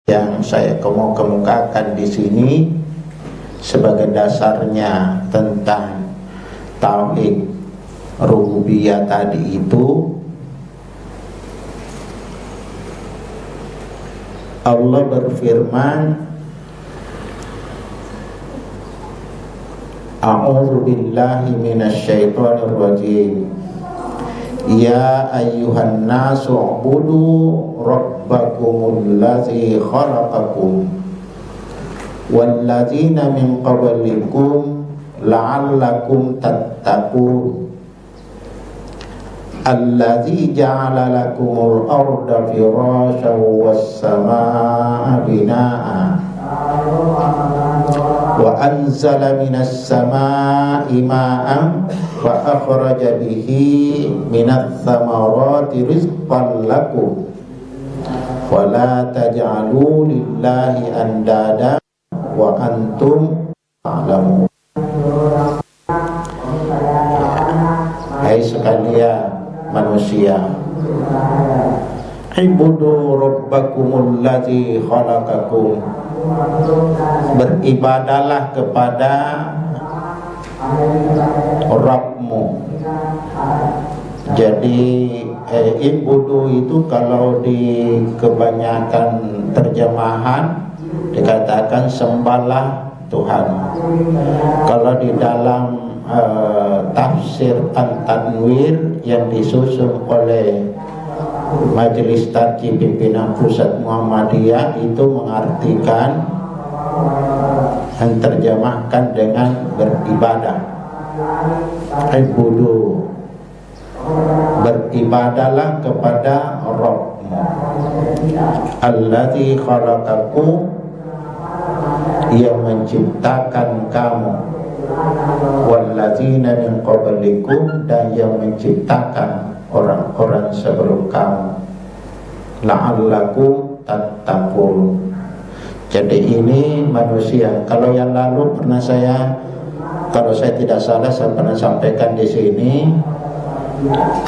yang saya mau kemukakan di sini sebagai dasarnya tentang tauhid rububiyah tadi itu, Allah berfirman, A'udzu billahi minasyaitonir rajim. Ya ayyuhan nasu ubudu rabbakumul ladzi khalaqakum walladzina min qablikum la'allakum tattaqun. Alladzi ja'ala lakumul arda firasyan was samaa'a binaa'a wa anzala minas samaa'i maa'an wa akhraja bihi minats thamarati rizqan lakum wa la taj'alu lillahi andada wa antum ta'lamun. Hai sekalian manusia, ibudu rabbakumul ladzi khalaqakum, beribadalah kepada Rabbmu. Jadi ibudu itu kalau di kebanyakan terjemahan dikatakan sembahlah Tuhan. Kalau di dalam tafsir An-Tanwir yang disusun oleh Majelis Tarjih Pimpinan Pusat Muhammadiyah itu mengartikan dan terjemahkan dengan beribadah. Ibudu, beribadahlah kepada Rabbmu. Alladzi khalaqakum, yang menciptakan kamu, walladzina min qablikum, dan yang menciptakan orang-orang sebelum kamu, la'allakum tattaqun. Jadi ini manusia. Kalau yang lalu pernah kalau saya tidak salah saya pernah sampaikan di sini,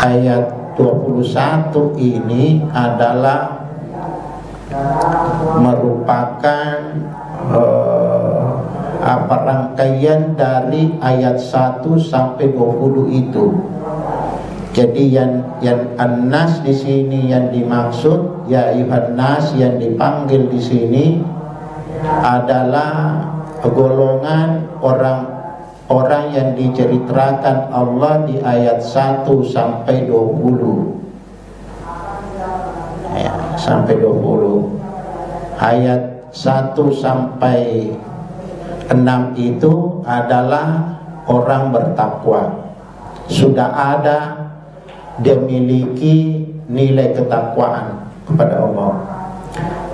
ayat 21 ini adalah merupakan rangkaian dari ayat 1 sampai 20 itu. Jadi yang an-nas di sini yang dimaksud, ya ayyuhan nas yang dipanggil di sini adalah golongan orang yang diceritakan Allah di ayat 1 sampai 20. Ya, sampai 20. Ayat 1 sampai 6 itu adalah orang bertakwa. Sudah ada, dia memiliki nilai ketakwaan kepada Allah.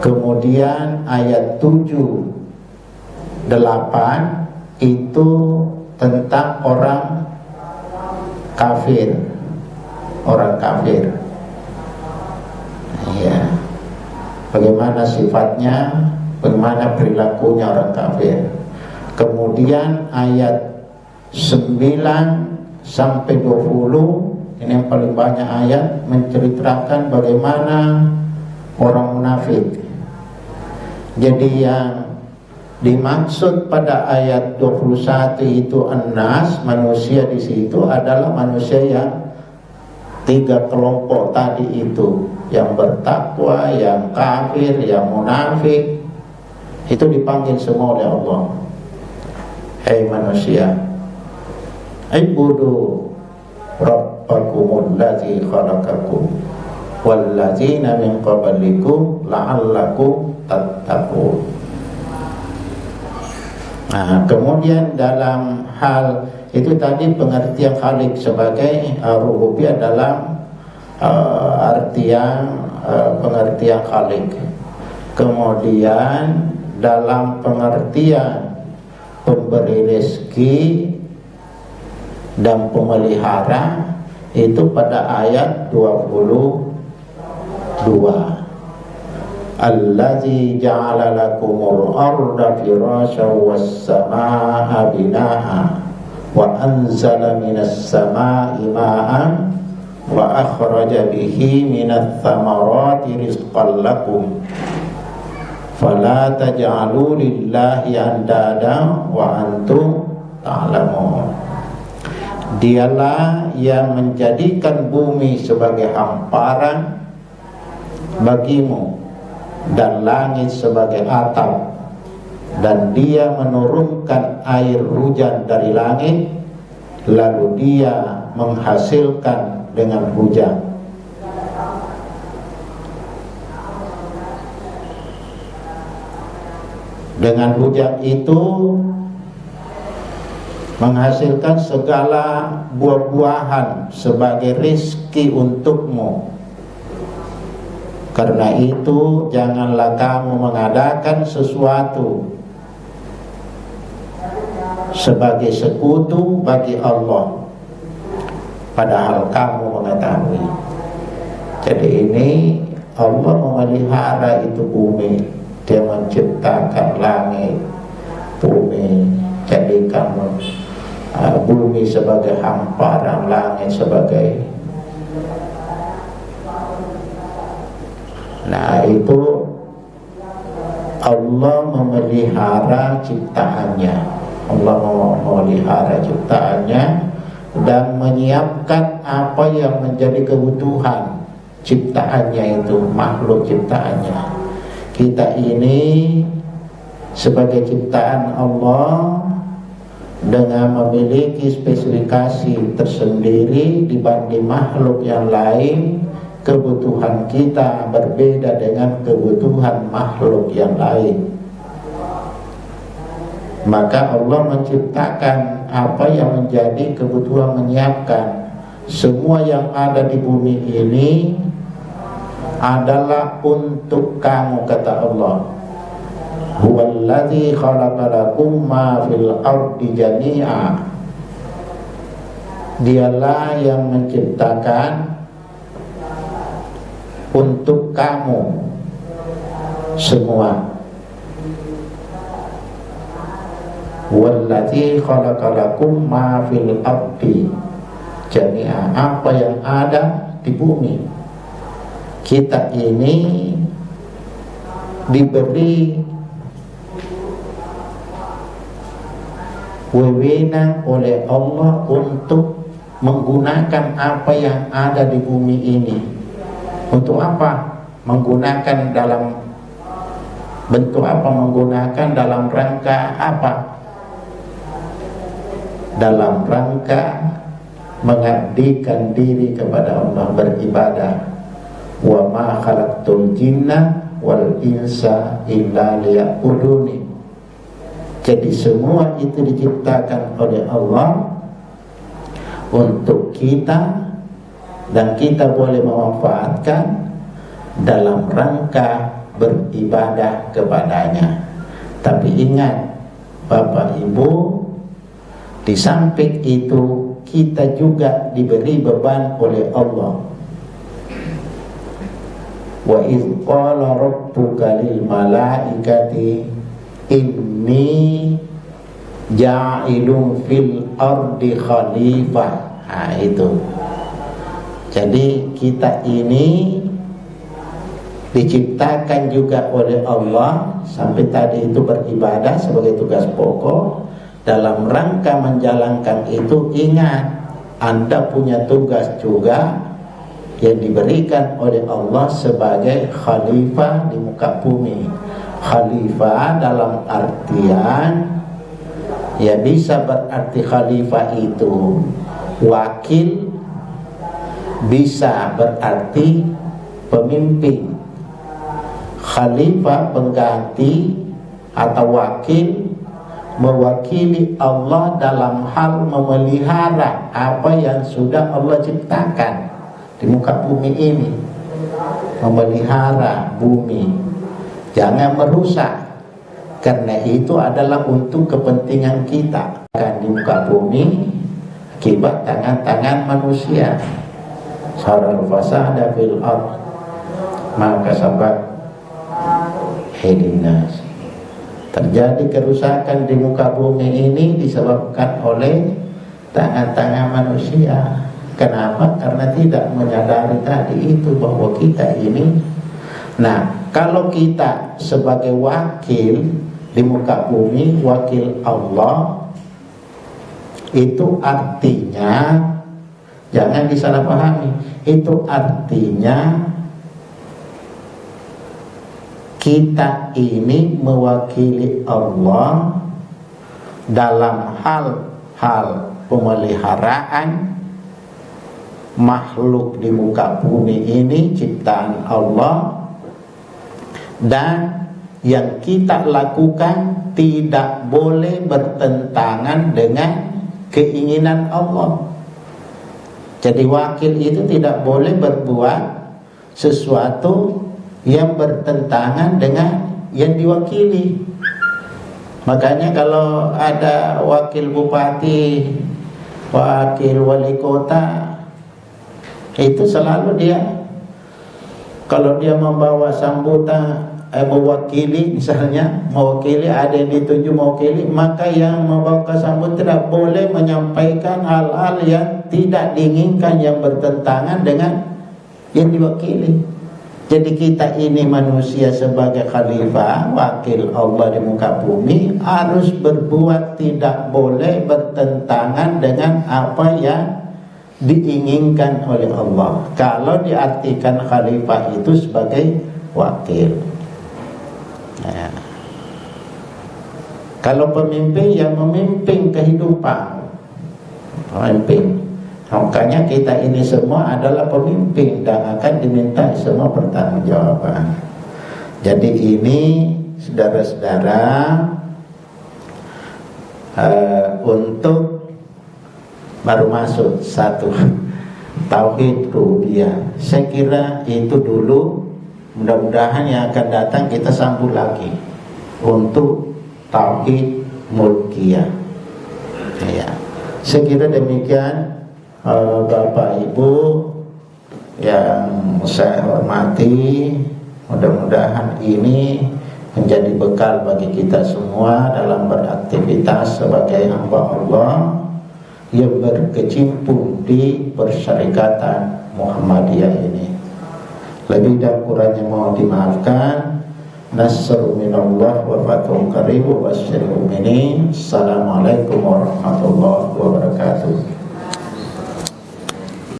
Kemudian ayat 7, 8 itu tentang orang kafir. Orang kafir, ya, bagaimana sifatnya, bagaimana perilakunya orang kafir. Kemudian ayat 9 sampai 20, ini yang paling banyak ayat, menceritakan bagaimana orang munafik. Jadi yang dimaksud pada ayat 21 itu an-nas, manusia di situ adalah manusia yang 3 kelompok tadi itu, yang bertakwa, yang kafir, yang munafik. Itu dipanggil semua oleh Allah. Hai manusia, ibudu rabbakumul ladzi khalaqakum walladzina min qablikum la'allakum tattaqun. Nah, kemudian dalam hal itu tadi pengertian Khalik sebagai rububiyah dalam pengertian Khalik. Kemudian dalam pengertian pemberi rezeki dan pemelihara itu pada ayat 22. Allazi ja'ala lakumul arda firasyan was samaa'a binaa'a wa anzala minas samaa'i maa'an wa akhraja bihi minats thamarati rizqan lakum. Fala taj'alu lillahi andada wa antum ta'lamun. Dialah yang menjadikan bumi sebagai hamparan bagimu dan langit sebagai atap, dan dia menurunkan air hujan dari langit, lalu dia menghasilkan dengan hujan. Dengan hujan itu menghasilkan segala buah-buahan sebagai rezeki untukmu. Karena itu janganlah kamu mengadakan sesuatu sebagai sekutu bagi Allah, padahal kamu mengetahui. Jadi ini Allah memelihara itu bumi. Dia menciptakan langit, bumi, jadikan bumi sebagai hamparan, langit sebagai. Nah, itu Allah memelihara ciptaannya. Allah memelihara ciptaannya dan menyiapkan apa yang menjadi kebutuhan ciptaannya itu, makhluk ciptaannya. Kita ini sebagai ciptaan Allah dengan memiliki spesifikasi tersendiri dibanding makhluk yang lain. Kebutuhan kita berbeda dengan kebutuhan makhluk yang lain. Maka Allah menciptakan apa yang menjadi kebutuhan, menyiapkan semua yang ada di bumi ini adalah untuk kamu, kata Allah. Huwallazi khalaqalakum ma fil ardi jami'a. Dialah yang menciptakan untuk kamu semua. Wallazi khalaqalakum ma fil ardi jami'a. Apa yang ada di bumi. Kita ini diberi wewenang oleh Allah untuk menggunakan apa yang ada di bumi ini. Untuk apa? Menggunakan dalam bentuk apa? Menggunakan dalam rangka apa? Dalam rangka mengabdikan diri kepada Allah, beribadah. Wa ma khalaqtul jinna wal insa illa liya'buduni. Jadi semua itu diciptakan oleh Allah untuk kita, dan kita boleh memanfaatkan dalam rangka beribadah kepadanya. Tapi ingat Bapak Ibu, di samping itu kita juga diberi beban oleh Allah. Wa idh qala rabbuka lil malaikati inni ja'ilun fil ardi khalifah. Nah, itu. Jadi kita ini diciptakan juga oleh Allah, sampai tadi itu beribadah sebagai tugas pokok. Dalam rangka menjalankan itu, ingat Anda punya tugas juga yang diberikan oleh Allah sebagai khalifah di muka bumi. Khalifah dalam artian, ya bisa berarti khalifah itu wakil, bisa berarti pemimpin. Khalifah pengganti atau wakil, mewakili Allah dalam hal memelihara apa yang sudah Allah ciptakan di muka bumi ini. Memelihara bumi, jangan merusak, karena itu adalah untuk kepentingan kita. Kan di muka bumi akibat tangan-tangan manusia. Saral fasada fil ard, maka sebab hedinas. Terjadi kerusakan di muka bumi ini disebabkan oleh tangan-tangan manusia. Kenapa? Karena tidak menyadari tadi itu bahwa kita ini Nah, kalau kita sebagai wakil di muka bumi, wakil Allah, itu artinya, jangan disalahpahami, itu artinya kita ini mewakili Allah dalam hal-hal pemeliharaan makhluk di muka bumi ini, ciptaan Allah, dan yang kita lakukan tidak boleh bertentangan dengan keinginan Allah. Jadi wakil itu tidak boleh berbuat sesuatu yang bertentangan dengan yang diwakili. Makanya kalau ada wakil bupati, wakil wali kota, itu selalu dia, kalau dia membawa sambutan, mewakili, misalnya mewakili, ada yang ditunjuk mewakili, maka yang membawa sambutan tidak boleh menyampaikan hal-hal yang tidak diinginkan, yang bertentangan dengan yang diwakili. Jadi kita ini manusia sebagai khalifah, wakil Allah di muka bumi, harus berbuat tidak boleh bertentangan dengan apa yang diinginkan oleh Allah. Kalau diartikan khalifah itu sebagai wakil. Nah, kalau pemimpin yang memimpin kehidupan, pemimpin. Makanya kita ini semua adalah pemimpin dan akan diminta semua pertanggungjawaban. Jadi ini saudara-saudara, untuk baru masuk satu tauhid rububiyah. Saya kira itu dulu, mudah-mudahan yang akan datang kita sambung lagi untuk tauhid mulkiyah. Ya, saya kira demikian. Bapak Ibu yang saya hormati, mudah-mudahan ini menjadi bekal bagi kita semua dalam beraktivitas sebagai hamba Allah yang berkecimpung di persyarikatan Muhammadiyah ini. Lebih dan kurangnya mohon dimaafkan. Nasru minallah wa fathun qarib wa basyiril mu'minin. Assalamualaikum warahmatullahi wabarakatuh.